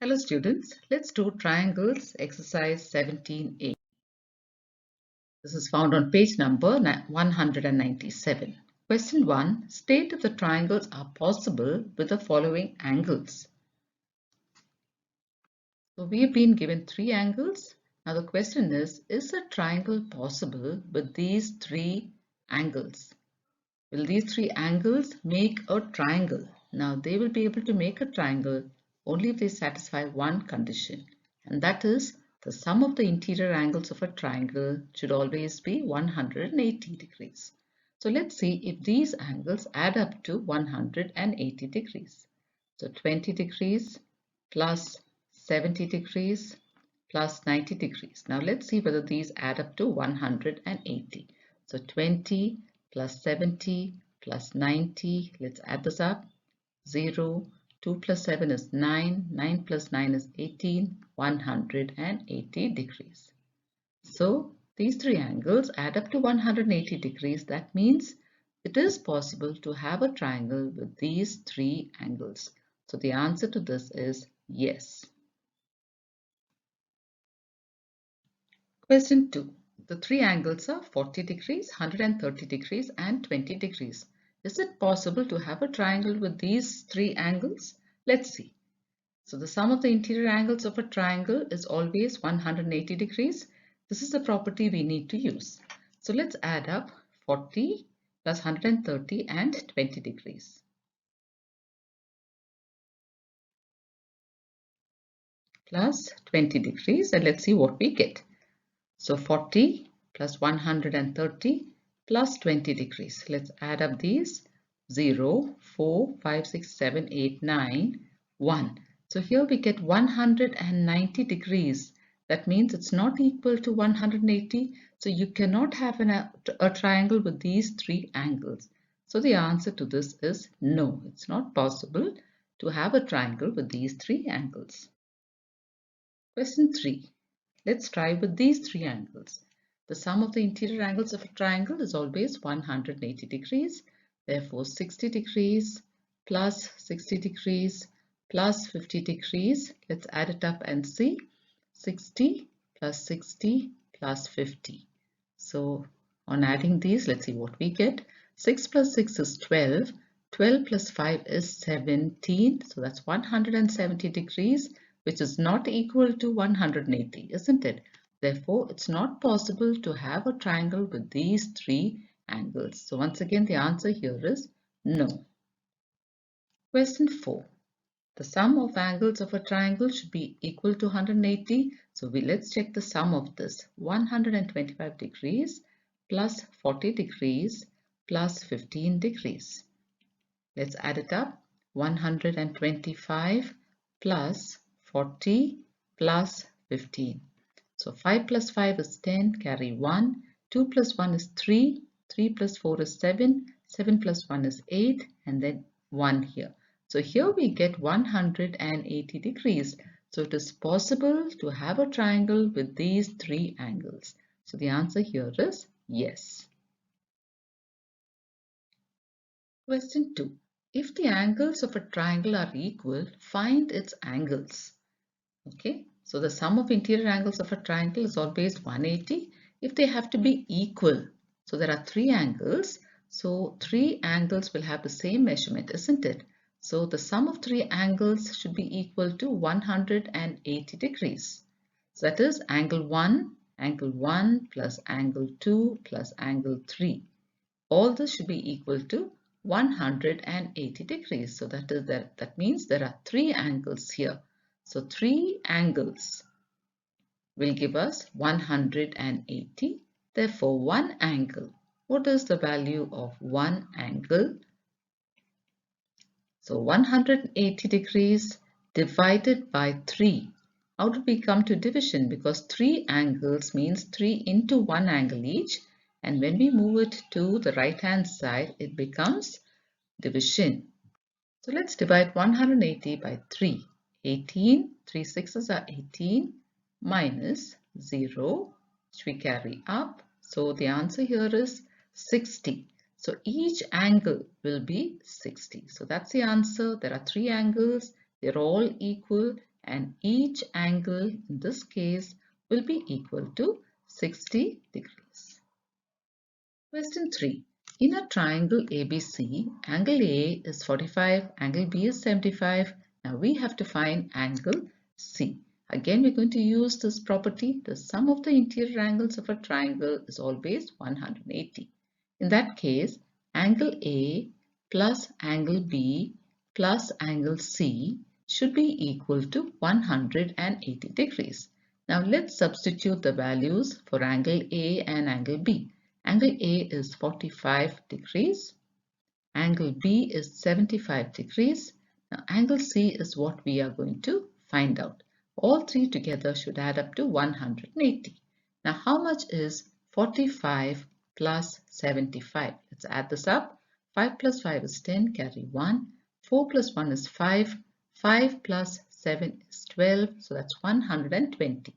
Hello students, let's do triangles exercise 17A. This is found on page number 197. Question 1. State if the triangles are possible with the following angles. So we have been given three angles. Now the question is a triangle possible with these three angles? Will these three angles make a triangle? Now they will be able to make a triangle only if they satisfy one condition, and that is the sum of the interior angles of a triangle should always be 180 degrees. So let's see if these angles add up to 180 degrees. So 20 degrees plus 70 degrees plus 90 degrees. Now let's see whether these add up to 180. So 20 plus 70 plus 90, let's add this up. 0, 2 plus 7 is 9, 9 plus 9 is 18, 180 degrees. So these three angles add up to 180 degrees. That means it is possible to have a triangle with these three angles. So the answer to this is yes. Question 2. The three angles are 40 degrees, 130 degrees and 20 degrees. Is it possible to have a triangle with these three angles? Let's see. So the sum of the interior angles of a triangle is always 180 degrees. This is the property we need to use. So let's add up 40 plus 130 and 20 degrees. Plus 20 degrees, and let's see what we get. So 40 plus 130 plus 20 degrees. Let's add up these. 0, 4, 5, 6, 7, 8, 9, 1. So here we get 190 degrees. That means it's not equal to 180. So you cannot have a triangle with these three angles. So the answer to this is no. It's not possible to have a triangle with these three angles. Question 3. Let's try with these three angles. The sum of the interior angles of a triangle is always 180 degrees. Therefore, 60 degrees plus 60 degrees plus 50 degrees. Let's add it up and see. 60 plus 60 plus 50. So on adding these, let's see what we get. 6 plus 6 is 12. 12 plus 5 is 17. So that's 170 degrees, which is not equal to 180, isn't it? Therefore, it's not possible to have a triangle with these three angles. So once again, the answer here is no. Question 4. The sum of angles of a triangle should be equal to 180. So let's check the sum of this. 125 degrees plus 40 degrees plus 15 degrees. Let's add it up. 125 plus 40 plus 15. So 5 plus 5 is 10, carry 1. 2 plus 1 is 3. 3 plus 4 is 7. 7 plus 1 is 8. And then 1 here. So here we get 180 degrees. So it is possible to have a triangle with these three angles. So the answer here is yes. Question 2. If the angles of a triangle are equal, find its angles. Okay, so the sum of interior angles of a triangle is always 180 if they have to be equal. So there are three angles. So three angles will have the same measurement, isn't it? So the sum of three angles should be equal to 180 degrees. So that is angle 1 plus angle 2 plus angle 3. All this should be equal to 180 degrees. So that means there are three angles here. So three angles will give us 180. Therefore, one angle. What is the value of one angle? So 180 degrees divided by 3. How did we come to division? Because three angles means 3 into one angle each. And when we move it to the right hand side, it becomes division. So let's divide 180 by 3. 18, 3 sixes are 18 minus 0, which we carry up. So the answer here is 60. So each angle will be 60. So that's the answer. There are three angles. They're all equal and each angle in this case will be equal to 60 degrees. Question 3. In a triangle ABC, angle A is 45, angle B is 75. Now we have to find angle C. Again, we're going to use this property. The sum of the interior angles of a triangle is always 180. In that case, angle A plus angle B plus angle C should be equal to 180 degrees. Now let's substitute the values for angle A and angle B. Angle A is 45 degrees. Angle B is 75 degrees. Now angle C is what we are going to find out. All three together should add up to 180. Now how much is 45 plus 75? Let's add this up. 5 plus 5 is 10, carry 1. 4 plus 1 is 5. 5 plus 7 is 12, so that's 120.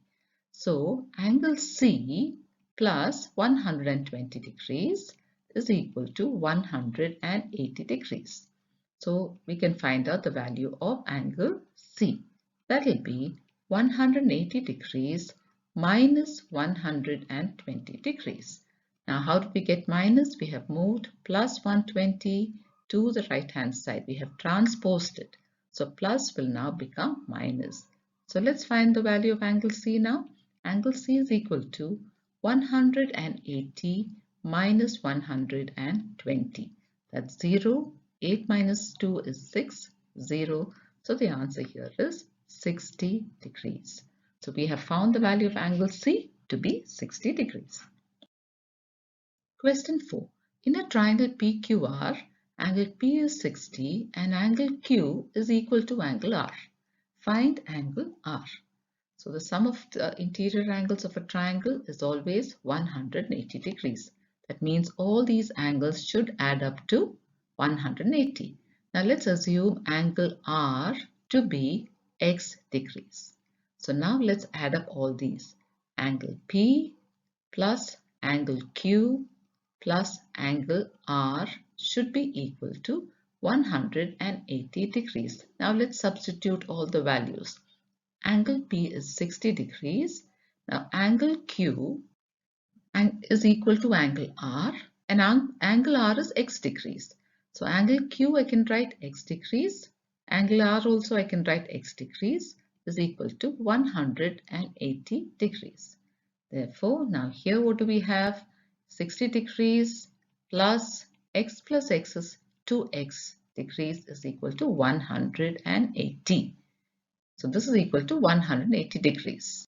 So angle C plus 120 degrees is equal to 180 degrees. So we can find out the value of angle C. That will be 180 degrees minus 120 degrees. Now how do we get minus? We have moved plus 120 to the right hand side. We have transposed it. So plus will now become minus. So let's find the value of angle C now. Angle C is equal to 180 minus 120. That's 0. 8 minus 2 is 6. 0. So the answer here is 60 degrees. So we have found the value of angle C to be 60 degrees. Question 4. In a triangle PQR, angle P is 60 and angle Q is equal to angle R. Find angle R. So the sum of the interior angles of a triangle is always 180 degrees. That means all these angles should add up to 180. Now let's assume angle R to be x degrees. So now let's add up all these. Angle P plus angle Q plus angle R should be equal to 180 degrees. Now let's substitute all the values. Angle P is 60 degrees. Now angle Q is equal to angle R and angle R is x degrees. So angle Q I can write x degrees. Angle R also I can write x degrees is equal to 180 degrees. Therefore, now here what do we have? 60 degrees plus x is 2x degrees is equal to 180. So this is equal to 180 degrees.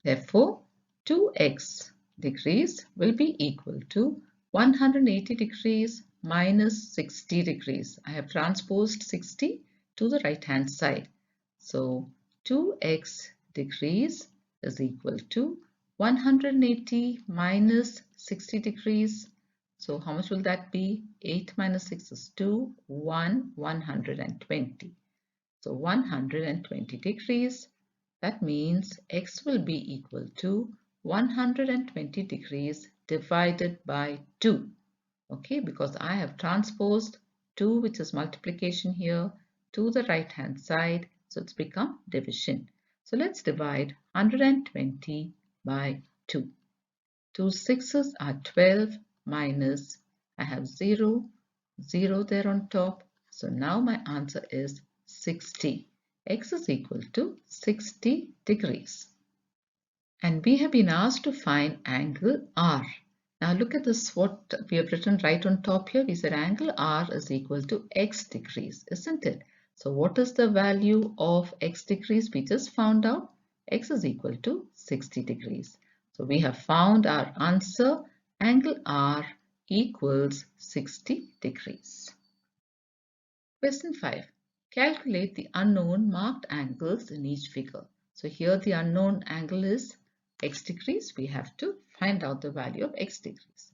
Therefore, 2x degrees will be equal to 180 degrees minus 60 degrees. I have transposed 60 to the right hand side. So 2x degrees is equal to 180 minus 60 degrees. So how much will that be? 8 minus 6 is 2, 120. So 120 degrees, that means x will be equal to 120 degrees divided by 2. Okay, because I have transposed 2, which is multiplication here, to the right hand side. So it's become division. So let's divide 120 by 2. 2 6s are 12 minus, I have 0, 0 there on top. So now my answer is 60. X is equal to 60 degrees. And we have been asked to find angle R. Now look at this, what we have written right on top here. We said angle R is equal to x degrees, isn't it? So what is the value of x degrees? We just found out x is equal to 60 degrees. So we have found our answer. Angle R equals 60 degrees. Question 5. Calculate the unknown marked angles in each figure. So here the unknown angle is x degrees. We have to find out the value of x degrees.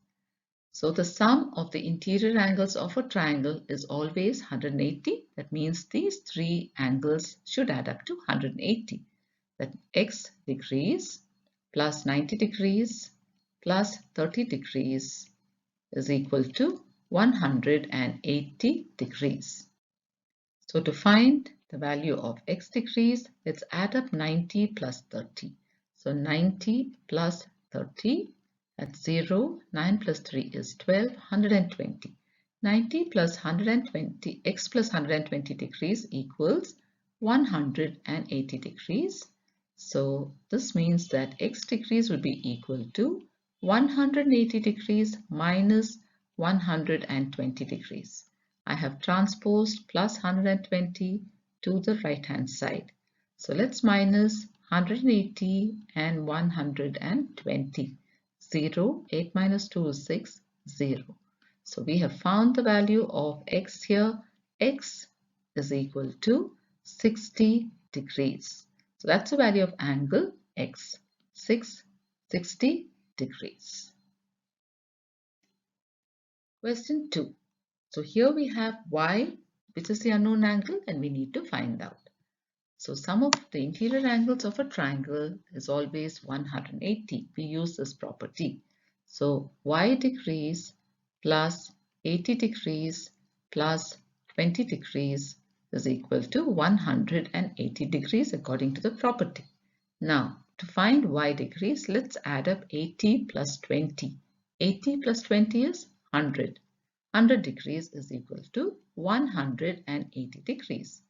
So the sum of the interior angles of a triangle is always 180. That means these three angles should add up to 180. That x degrees plus 90 degrees plus 30 degrees is equal to 180 degrees. So to find the value of x degrees. Let's add up 90 plus 30. So 90 plus 30, that's 0. 9 plus 3 is 12, 120. 90 plus 120, x plus 120 degrees equals 180 degrees. So this means that x degrees will be equal to 180 degrees minus 120 degrees. I have transposed plus 120 to the right hand side. So let's minus 180 and 120. 0, 8 minus 2 is 6, 0. So we have found the value of x here. X is equal to 60 degrees. So that's the value of angle x, 60 degrees. Question 2. So here we have y, which is the unknown angle, and we need to find out. So sum of the interior angles of a triangle is always 180. We use this property. So y degrees plus 80 degrees plus 20 degrees is equal to 180 degrees according to the property. Now, to find y degrees, let's add up 80 plus 20. 80 plus 20 is 100. 100 degrees is equal to 180 degrees.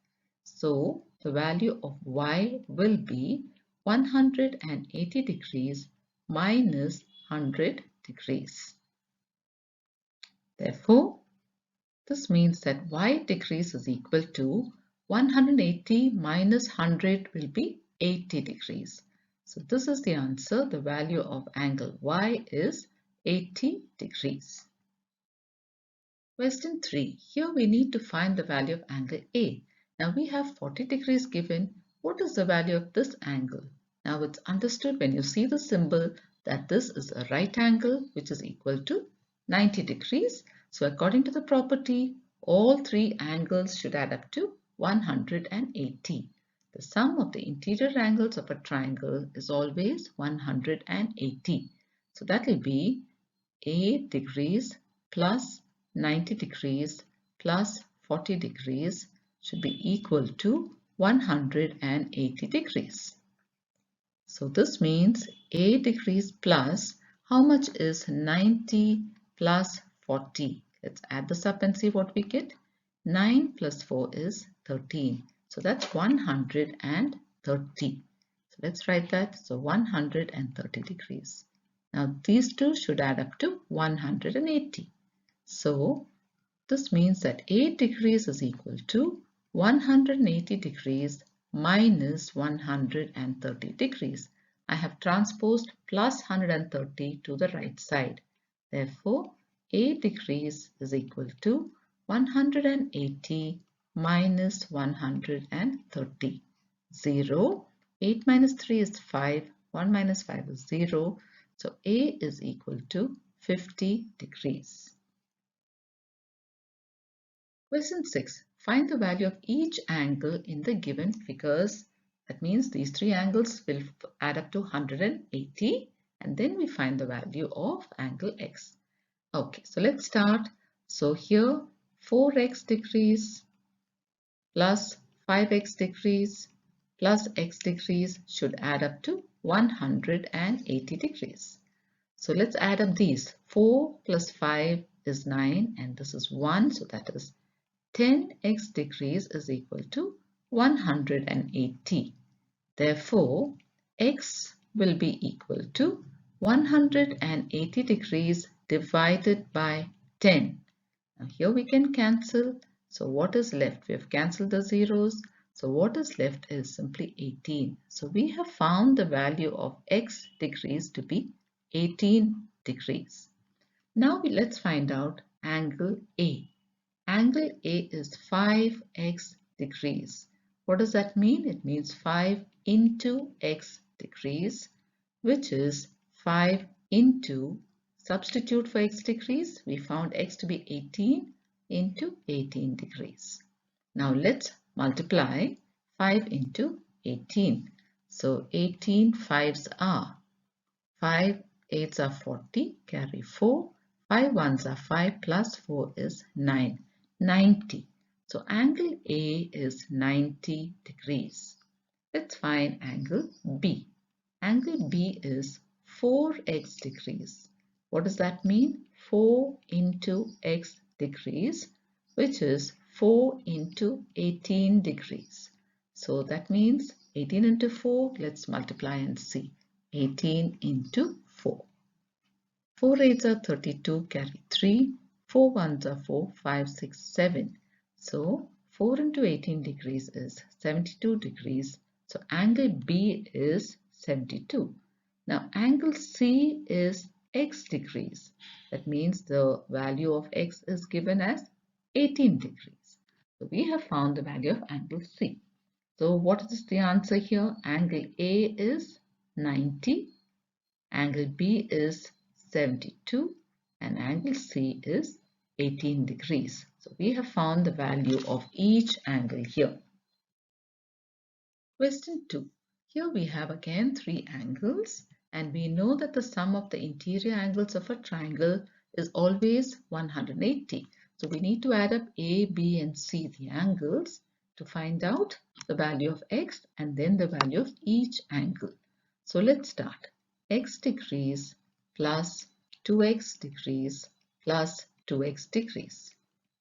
So, the value of y will be 180 degrees minus 100 degrees. Therefore, this means that y degrees is equal to 180 minus 100 will be 80 degrees. So this is the answer. The value of angle y is 80 degrees. Question 3. Here we need to find the value of angle A. Now we have 40 degrees given. What is the value of this angle? Now it's understood when you see the symbol that this is a right angle which is equal to 90 degrees. So according to the property, all three angles should add up to 180. The sum of the interior angles of a triangle is always 180. So that will be A degrees plus 90 degrees plus 40 degrees should be equal to 180 degrees. So this means A degrees plus, how much is 90 plus 40? Let's add this up and see what we get. 9 plus 4 is 13. So that's 130. So let's write that. So 130 degrees. Now these two should add up to 180. So this means that 8 degrees is equal to 180 degrees minus 130 degrees. I have transposed plus 130 to the right side. Therefore, 8 degrees is equal to 180 minus 130. 0. 8 minus 3 is 5. 1 minus 5 is 0. So A is equal to 50 degrees. Question 6. Find the value of each angle in the given figures. That means these three angles will add up to 180 and then we find the value of angle x. Okay, so let's start. So here 4x degrees plus 5x degrees plus x degrees should add up to 180 degrees. So let's add up these. 4 plus 5 is 9 and this is 1, so that is 10x degrees is equal to 180. Therefore, x will be equal to 180 degrees divided by 10. Now here we can cancel. So what is left? We have cancelled the zeros. So what is left is simply 18. So we have found the value of x degrees to be 18 degrees. Now let's find out angle A. Angle A is 5x degrees. What does that mean? It means 5 into x degrees, which is 5 into, substitute for x degrees, we found x to be 18 into 18 degrees. Now let's multiply 5 into 18. So 18 5s are 5 8s are 40, carry 4, 5 1s are 5 plus 4 is 9. 90. So angle A is 90 degrees. Let's find angle B. Angle B is 4x degrees. What does that mean? 4 into x degrees, which is 4 into 18 degrees. So that means 18 into 4, let's multiply and see. 18 into 4. 4 8s are 32, carry 3. 4 1s are 4, 5, 6, 7. So 4 into 18 degrees is 72 degrees. So angle B is 72. Now angle C is x degrees. That means the value of x is given as 18 degrees. So we have found the value of angle C. So what is the answer here? Angle A is 90. Angle B is 72 and angle C is 18 degrees. So we have found the value of each angle here. Question 2. Here we have again three angles and we know that the sum of the interior angles of a triangle is always 180. So we need to add up A, B and C, the angles, to find out the value of x and then the value of each angle. So let's start. X degrees plus 2x degrees plus 2x degrees.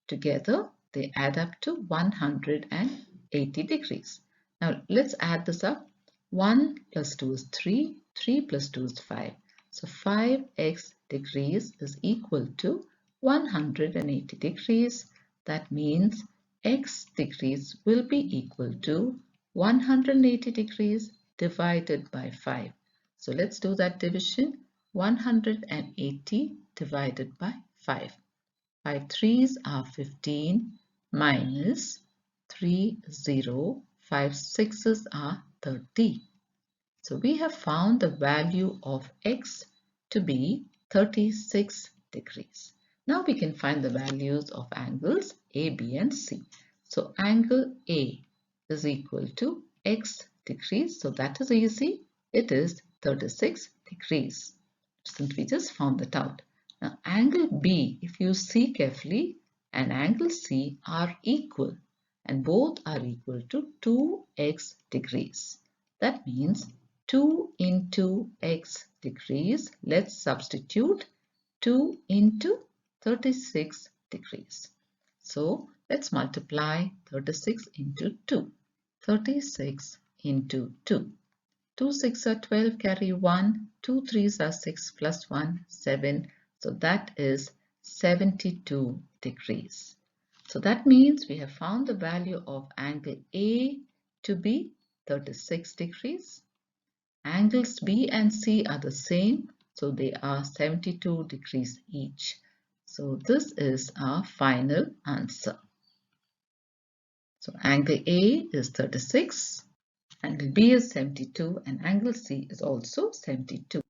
Together they add up to 180 degrees. Now let's add this up. 1 plus 2 is 3, 3 plus 2 is 5. So 5x degrees is equal to 180 degrees. That means x degrees will be equal to 180 degrees divided by 5. So let's do that division. 180 divided by 5. 5 threes are 15 minus 3 0, 5 sixes are 30. So we have found the value of x to be 36 degrees. Now we can find the values of angles A, B and C. So angle A is equal to x degrees. So that is easy. It is 36 degrees. Since we just found that out. Now angle B, if you see carefully, and angle C are equal and both are equal to 2x degrees. That means 2 into x degrees. Let's substitute 2 into 36 degrees. So let's multiply 36 into 2. 36 into 2. 2 6 are 12, carry 1. 2 3s are 6 plus 1, 7. So that is 72 degrees. So that means we have found the value of angle A to be 36 degrees. Angles B and C are the same, so they are 72 degrees each. So this is our final answer. So angle A is 36, angle B is 72 and angle C is also 72.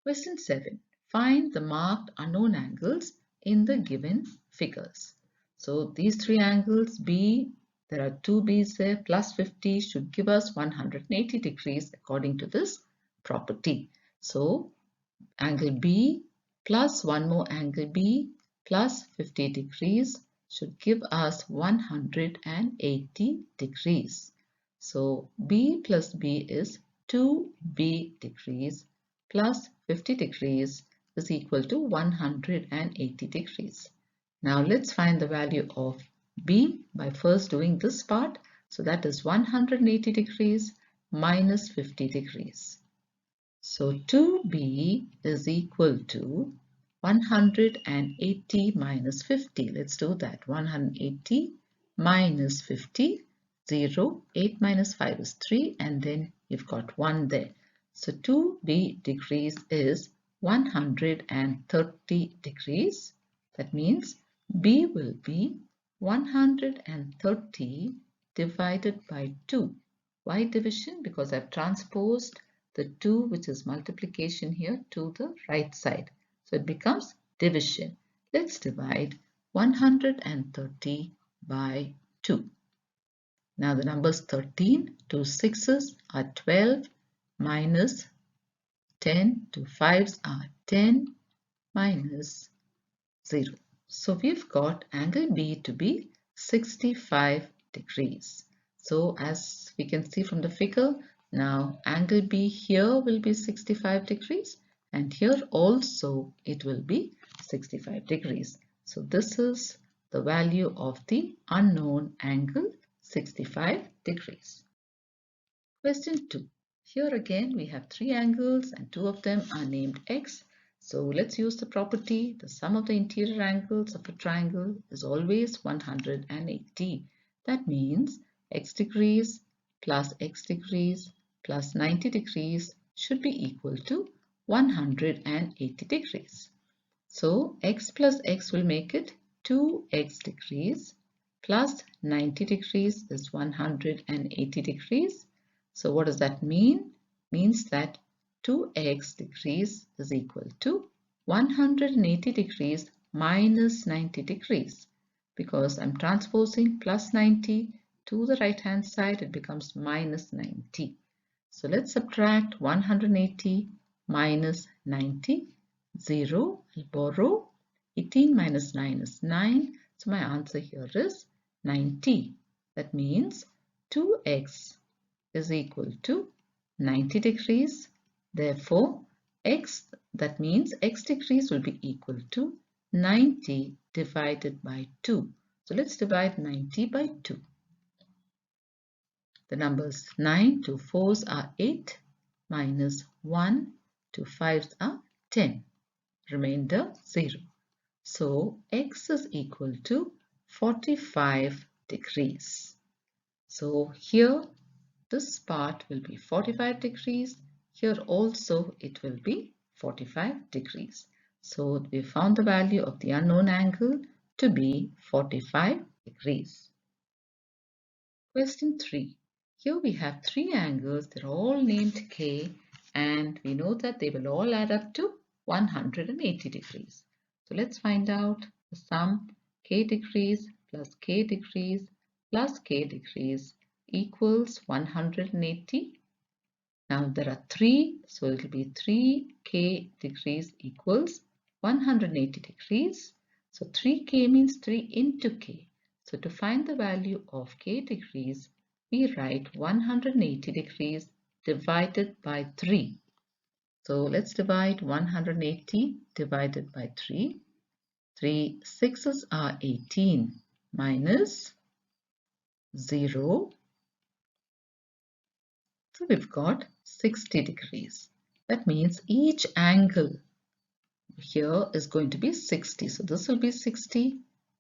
Question 7. Find the marked unknown angles in the given figures. So these three angles B, there are two B's there, plus 50 should give us 180 degrees according to this property. So angle B plus one more angle B plus 50 degrees should give us 180 degrees. So B plus B is 2B degrees plus 50 degrees is equal to 180 degrees. Now let's find the value of B by first doing this part. So that is 180 degrees minus 50 degrees. So 2B is equal to 180 minus 50. Let's do that. 180 minus 50, 0, 8 minus 5 is 3 and then you've got 1 there. So 2B degrees is 130 degrees. That means B will be 130 divided by 2. Why division? Because I've transposed the 2, which is multiplication here, to the right side. So it becomes division. Let's divide 130 by 2. Now the numbers 13 to 6s are 12 minus 10 to 5s are 10 minus 0. So we've got angle B to be 65 degrees. So as we can see from the figure, now angle B here will be 65 degrees and here also it will be 65 degrees. So this is the value of the unknown angle 65 degrees. Question 2. Here again we have three angles and two of them are named x. So let's use the property. The sum of the interior angles of a triangle is always 180. That means x degrees plus x degrees plus 90 degrees should be equal to 180 degrees. So x plus x will make it 2x degrees plus 90 degrees is 180 degrees. So what does that mean? Means that 2x degrees is equal to 180 degrees minus 90 degrees. Because I'm transposing plus 90 to the right hand side, it becomes minus 90. So let's subtract 180 minus 90. 0, I'll borrow. 18 minus 9 is 9. So my answer here is 90. That means 2x is equal to 90 degrees. Therefore, that means x degrees will be equal to 90 divided by 2. So let's divide 90 by 2. The numbers 9 to 4s are 8 minus 1 to 5s are 10. Remainder 0. So x is equal to 45 degrees. So here this part will be 45 degrees. Here also it will be 45 degrees. So we found the value of the unknown angle to be 45 degrees. Question 3. Here we have three angles. They're all named K and we know that they will all add up to 180 degrees. So let's find out the sum K degrees plus K degrees plus K degrees equals 180. Now there are three, so it will be 3K degrees equals 180 degrees. So 3K means 3 into K. So to find the value of K degrees, we write 180 degrees divided by 3. So let's divide 180 divided by 3. 3 6s are 18 minus 0. So we've got 60 degrees. That means each angle here is going to be 60. So this will be 60,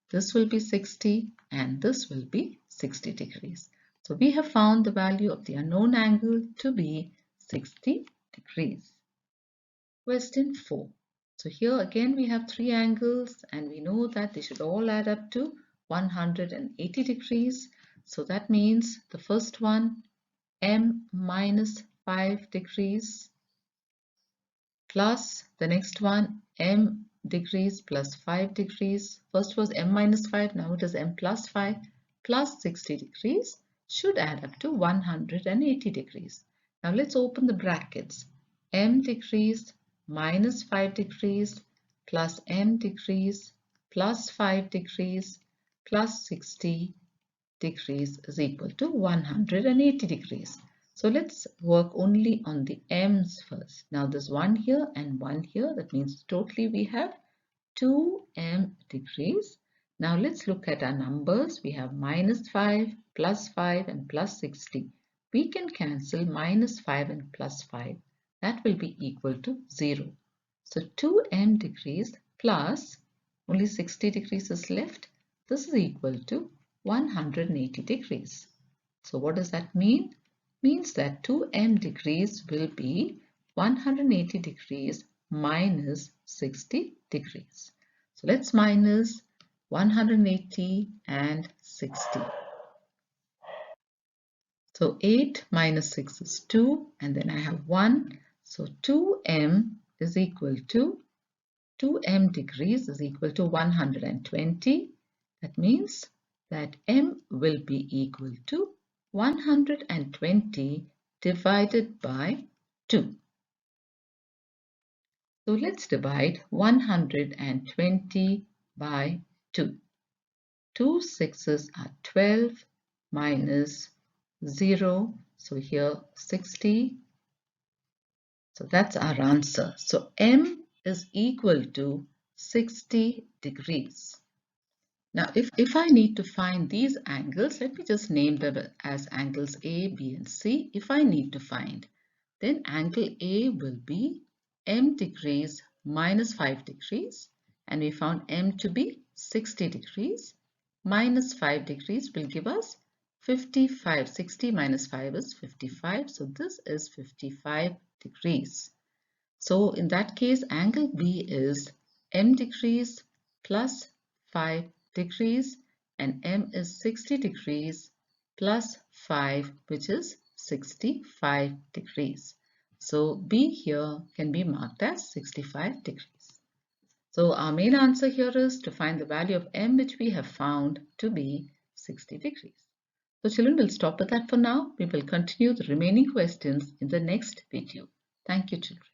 this will be 60, and this will be 60 degrees. So we have found the value of the unknown angle to be 60 degrees. Question 4. So here again we have three angles and we know that they should all add up to 180 degrees. So that means the first one m minus 5 degrees plus the next one m degrees plus 5 degrees. First was m minus 5, now it is m plus 5 plus 60 degrees should add up to 180 degrees. Now let's open the brackets. M degrees minus 5 degrees plus m degrees plus 5 degrees plus 60 degrees is equal to 180 degrees. So let's work only on the m's first. Now there's one here and one here. That means totally we have 2m degrees. Now let's look at our numbers. We have minus 5, plus 5 and plus 60. We can cancel minus 5 and plus 5. That will be equal to 0. So 2m degrees plus only 60 degrees is left. This is equal to 180 degrees. So what does that mean? Means that 2m degrees will be 180 degrees minus 60 degrees. So let's minus 180 and 60. So 8 minus 6 is 2 and then I have 1. So 2m is equal to 2m degrees is equal to 120. That means that m will be equal to 120 divided by 2. So let's divide 120 by 2. 2 6s are 12 minus 0. So here 60. So that's our answer. So M is equal to 60 degrees. Now, if I need to find these angles, let me just name them as angles A, B, and C. If I need to find, then angle A will be M degrees minus 5 degrees. And we found M to be 60 degrees. Minus 5 degrees will give us 55. 60 minus 5 is 55. So this is 55 degrees. So in that case, angle B is M degrees plus 5 degrees, and M is 60 degrees plus 5, which is 65 degrees. So B here can be marked as 65 degrees. So our main answer here is to find the value of M, which we have found to be 60 degrees. So children, will stop with that for now. We will continue the remaining questions in the next video. Thank you, children.